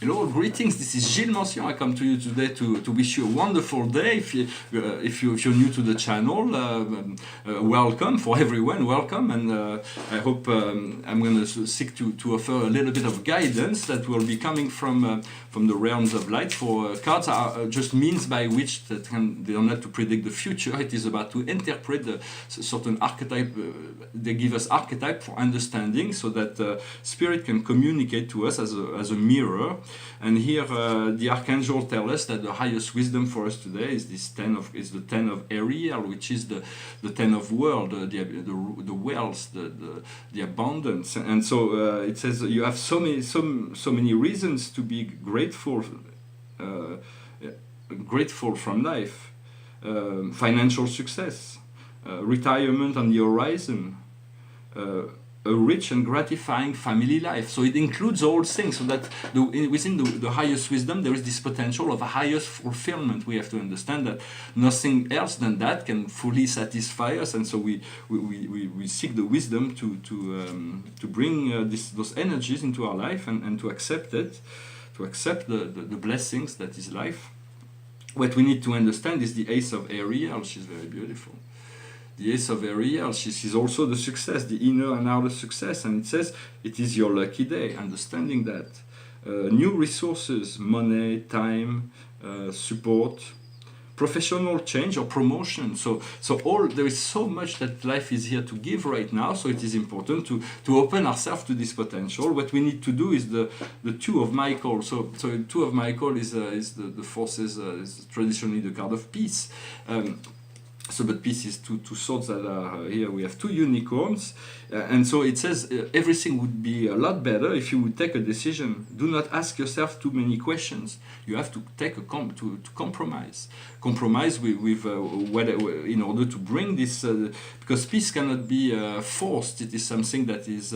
Hello, greetings. This is Gilles Mention. I come to you today to wish you a wonderful day. If you're new to the channel, welcome. For everyone, welcome. And I hope I'm going to seek to offer a little bit of guidance that will be coming from the realms of light. For cards are just means by which they are not to predict the future. It is about to interpret the certain archetype. They give us archetype for understanding, so that spirit can communicate to us as a mirror. And here the archangel tells us that the highest wisdom for us today is the 10 of Ariel, which is the 10 of world, the wealth, the abundance. And so it says you have so many reasons to be grateful from life. Financial success, retirement on the horizon, a rich and gratifying family life. So it includes all things, so that within the highest wisdom there is this potential of a highest fulfillment. We have to understand that nothing else than that can fully satisfy us, and so we seek the wisdom to bring those energies into our life and to accept it, to accept the blessings that is life. What we need to understand is the Ace of Ariel. She's very beautiful. The Ace of Ariel, she's also the success, the inner and outer success. And it says, it is your lucky day, understanding that. New resources, money, time, support, professional change or promotion. So there is so much that life is here to give right now, so it is important to open ourselves to this potential. What we need to do is the Two of Michael. So Two of Michael is the forces, is traditionally the card of peace. But peace is two swords that are here. We have two unicorns, and so it says everything would be a lot better if you would take a decision. Do not ask yourself too many questions. You have to take to compromise. Compromise with in order to bring this, because peace cannot be forced. It is something that is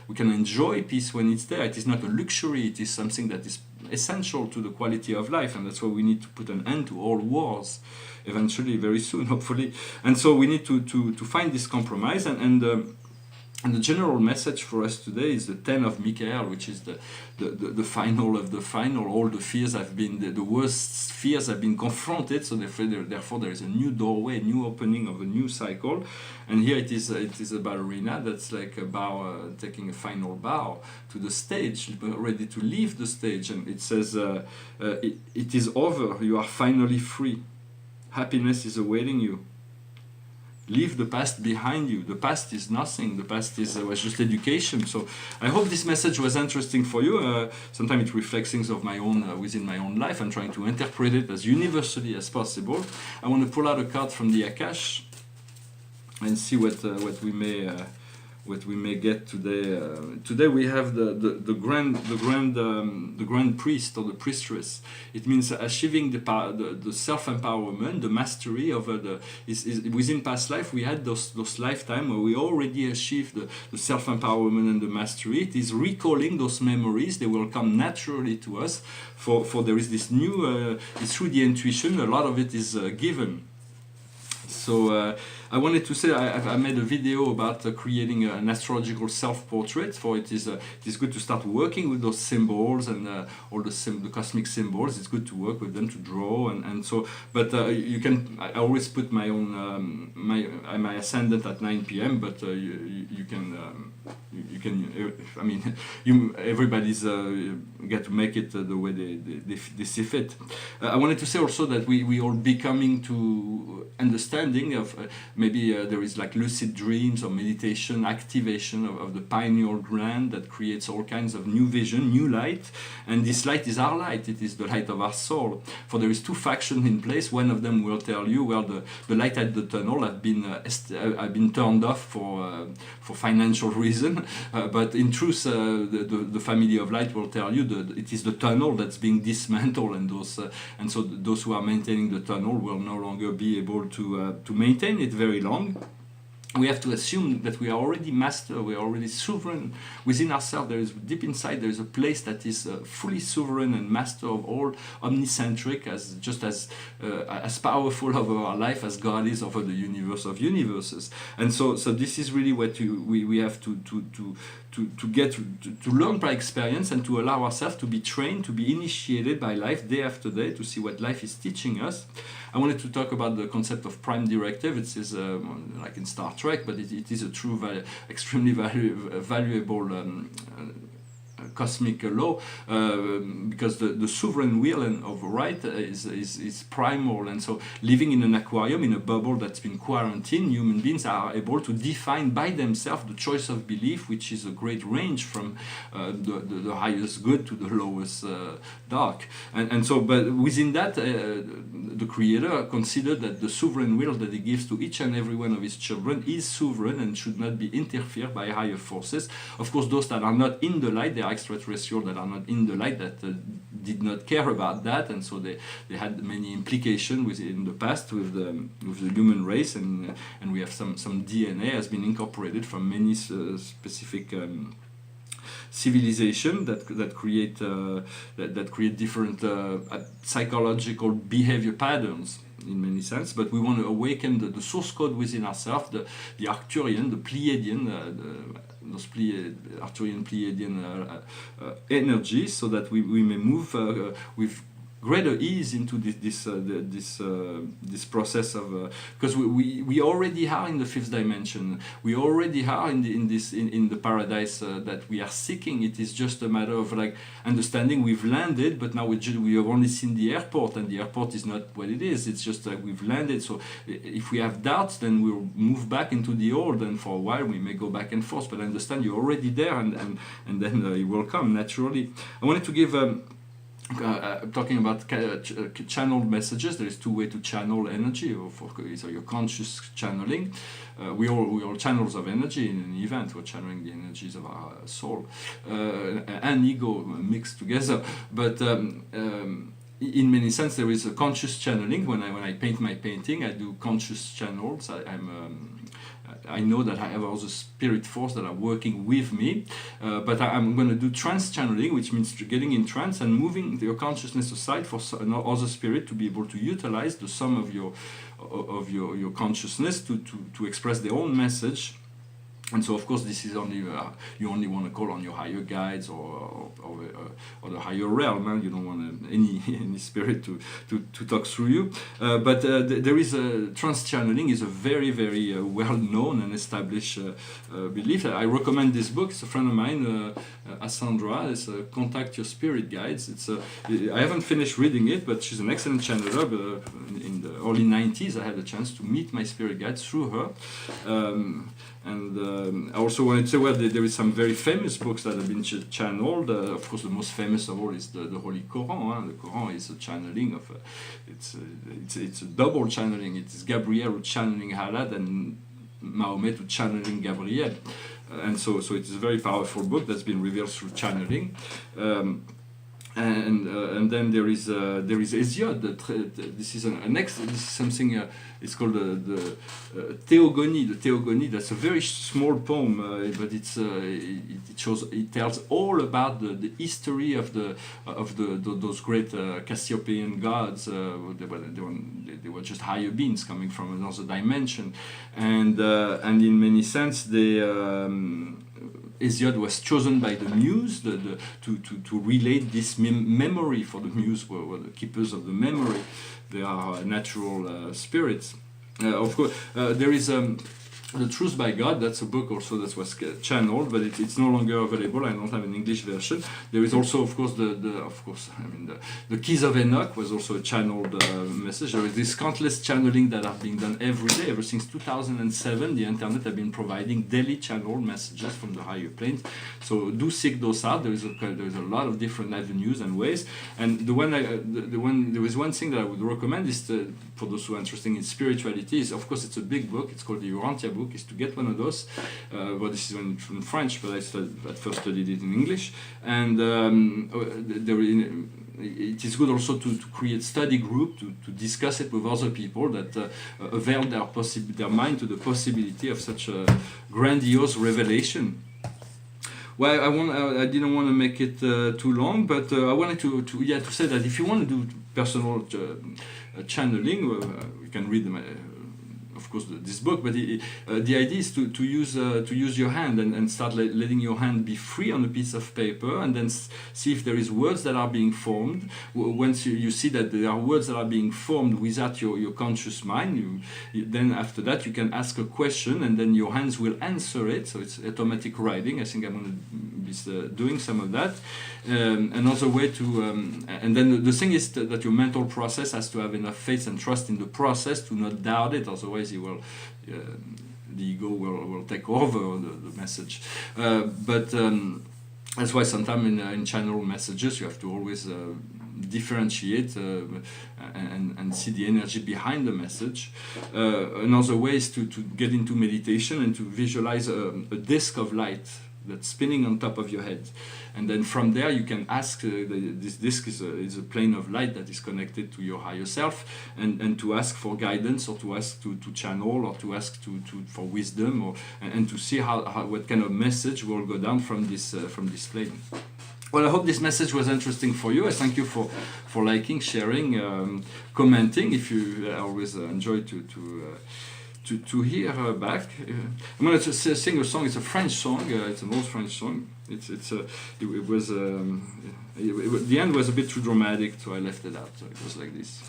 we can enjoy peace when it's there. It is not a luxury. It is something that is essential to the quality of life, and that's why we need to put an end to all wars eventually, very soon, hopefully. And so we need to find this compromise, and the general message for us today is the 10 of Michael, which is the final of the final. All the fears have been, the worst fears have been confronted, so therefore there is a new doorway, a new opening of a new cycle. And here it is a ballerina that's like a bow, taking a final bow to the stage, ready to leave the stage. And it says, it is over, you are finally free. Happiness is awaiting you. Leave the past behind you. The past is nothing. The past was just education. So I hope this message was interesting for you. Sometimes it reflects things of my own within my own life. I'm trying to interpret it as universally as possible. I want to pull out a card from the Akash and see what we may get today. Today we have the grand priest or the priestess. It means achieving the self-empowerment, the mastery of within past life. We had those lifetime where we already achieved the self-empowerment and the mastery. It is recalling those memories. They will come naturally to us. For there is this new. It's through the intuition. A lot of it is given. So I wanted to say I made a video about creating an astrological self-portrait. For it is good to start working with those symbols and all the cosmic symbols. It's good to work with them, to draw and so. But you can. I always put my own my ascendant at 9 p.m. But you can. I mean, everybody's get to make it the way they see fit. I wanted to say also that we all becoming to understanding of maybe there is like lucid dreams or meditation activation of the pineal gland that creates all kinds of new vision, new light, and this light is our light. It is the light of our soul. For there is two factions in place. One of them will tell you, well, the light at the tunnel have been turned off for financial reason, but in truth the family of light will tell you that it is the tunnel that's being dismantled, and so those who are maintaining the tunnel will no longer be able to maintain it very long. We have to assume that we are already master, we are already sovereign within ourselves. There is deep inside, there is a place that is fully sovereign and master of all, omnicentric, just as powerful over our life as God is over the universe of universes. And so this is really what we have to to learn by experience and to allow ourselves to be trained, to be initiated by life day after day, to see what life is teaching us. I wanted to talk about the concept of prime directive. It is like in Star Trek, but it is a true, extremely valuable cosmic law, because the sovereign will and of right is primal, and so living in an aquarium, in a bubble that's been quarantined, human beings are able to define by themselves the choice of belief, which is a great range from the highest good to the lowest dark, and so, but within that, the Creator considered that the sovereign will that He gives to each and every one of His children is sovereign and should not be interfered by higher forces. Of course, those that are not in the light, they are extraterrestrial, that are not in the light, that did not care about that, and so they had many implications in the past with the human race, and we have some DNA has been incorporated from many specific civilization that create different psychological behavior patterns in many sense, but we want to awaken the source code within ourselves, the Arcturian, the Pleiadian, those Arcturian Pleiadian energies, so that we may move with greater ease into this process of, because we already are in the fifth dimension. We already are in the paradise that we are seeking. It is just a matter of like understanding we've landed, but now we have only seen the airport, and the airport is not what it is. It's just like we've landed. So if we have doubts, then we'll move back into the old, and for a while we may go back and forth. But understand you're already there, and then it will come naturally. I wanted to give. Talking about channeled messages, there is two ways to channel energy. So your conscious channeling. We all channels of energy in an event. We're channeling the energies of our soul and ego mixed together. But in many sense, there is a conscious channeling. When I paint my painting, I do conscious channels. I know that I have all the spirit force that are working with me, but I'm going to do trance channeling, which means getting in trance and moving your consciousness aside for other spirit to be able to utilize the sum of your consciousness to express their own message. And so, of course, this is only you only want to call on your higher guides or the higher realm. You don't want any spirit to talk through you. But there is trance channeling is a very well known and established belief. I recommend this book. It's a friend of mine, Ascendra. It's Contact Your Spirit Guides. I haven't finished reading it, but she's an excellent channeler. In the early 90s, I had a chance to meet my spirit guides through her. I also wanted to say, well, there is some very famous books that have been channeled. Of course, the most famous of all is the Holy Quran. The Quran is a channeling of, it's a double channeling. It is Gabriel channeling Halad and Mahomet channeling Gabriel, and so it is a very powerful book that's been revealed through channeling. And then there is Hesiod. This is this is something. It's called the Theogonie. The Theogonie. That's a very small poem, but it tells all about the history of those great Cassiopean gods. They were just higher beings coming from another dimension, and in many sense they. Hesiod was chosen by the Muse to relate this memory, for the Muse were the keepers of the memory. They are natural spirits. Of course, there is The Truth by God. That's a book also that was channeled, but it's no longer available. I don't have an English version. There is also, of course, the Keys of Enoch was also a channeled message. There is this countless channeling that are being done every day. Ever since 2007, the internet have been providing daily channeled messages from the higher planes. So do seek those out. There is a lot of different avenues and ways. And there is one thing that I would recommend is for those who are interested in spirituality. Is, of course, it's a big book. It's called the Urantia book. Is to get one of those. Well, this is in French, but I at first studied it in English. And it is good also to create study group to discuss it with other people that avail their mind to the possibility of such a grandiose revelation. Well, I didn't want to make it too long, but I wanted to say that if you want to do personal channeling, you can read them. of course, this book, but the idea is to use your hand and start letting your hand be free on a piece of paper, and then see if there is words that are being formed. Once you see that there are words that are being formed without your conscious mind, then after that you can ask a question, and then your hands will answer it. So it's automatic writing. I think I'm going to be doing some of that. Another way to, and then the thing is that your mental process has to have enough faith and trust in the process to not doubt it. Otherwise, you will, the ego will take over the message. But that's why sometimes in channel messages you have to always differentiate and see the energy behind the message. Another way is to get into meditation and to visualize a disk of light that's spinning on top of your head, and then from there you can ask, this disk is a plane of light that is connected to your higher self, and to ask for guidance, or to ask to channel, or to ask for wisdom, or and to see how what kind of message will go down from this plane. Well, I hope this message was interesting for you. I thank you for liking, sharing, commenting. If you, I always enjoy to hear back. I'm going to sing a song. It's a French song. It's an old French song. It was the end was a bit too dramatic, so I left it out. So it was like this.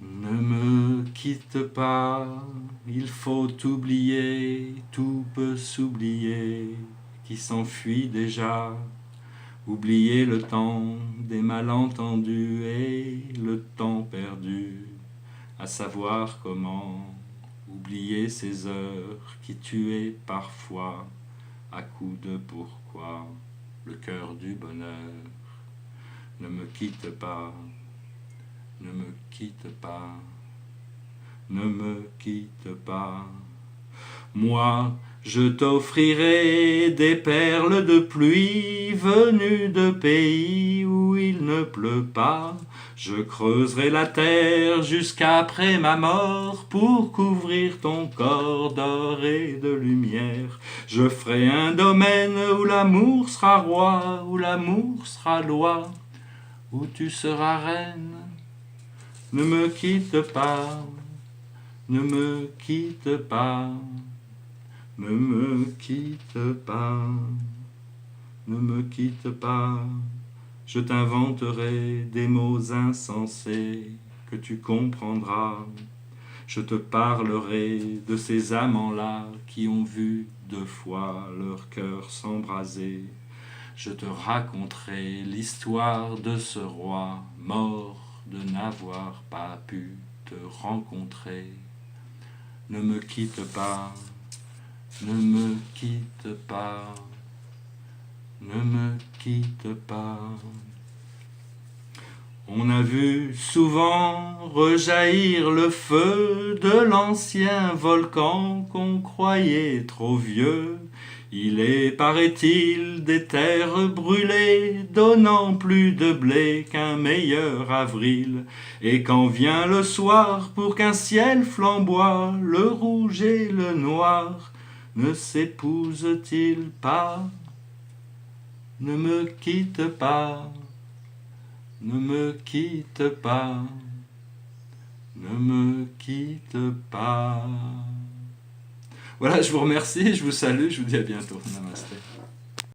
Ne me quitte pas, il faut oublier, tout peut s'oublier, qui s'enfuit déjà. Oublier le temps des malentendus et le temps perdu. À savoir comment oublier ces heures qui tuaient parfois à coups de pourquoi le cœur du bonheur. Ne me quitte pas, ne me quitte pas, ne me quitte pas. Moi, je t'offrirai des perles de pluie venues de pays où il ne pleut pas. Je creuserai la terre jusqu'après ma mort pour couvrir ton corps d'or et de lumière. Je ferai un domaine où l'amour sera roi, où l'amour sera loi, où tu seras reine. Ne me quitte pas, ne me quitte pas, ne me quitte pas, ne me quitte pas. Je t'inventerai des mots insensés que tu comprendras. Je te parlerai de ces amants-là qui ont vu 2 fois leur cœur s'embraser. Je te raconterai l'histoire de ce roi mort de n'avoir pas pu te rencontrer. Ne me quitte pas, ne me quitte pas. Ne me quitte pas. On a vu souvent rejaillir le feu de l'ancien volcan qu'on croyait trop vieux. Il est, paraît-il, des terres brûlées, donnant plus de blé qu'un meilleur avril. Et quand vient le soir, pour qu'un ciel flamboie, le rouge et le noir ne s'épousent-ils pas? Ne me quitte pas, ne me quitte pas, ne me quitte pas. Voilà, je vous remercie, je vous salue, je vous dis à bientôt. Namasté.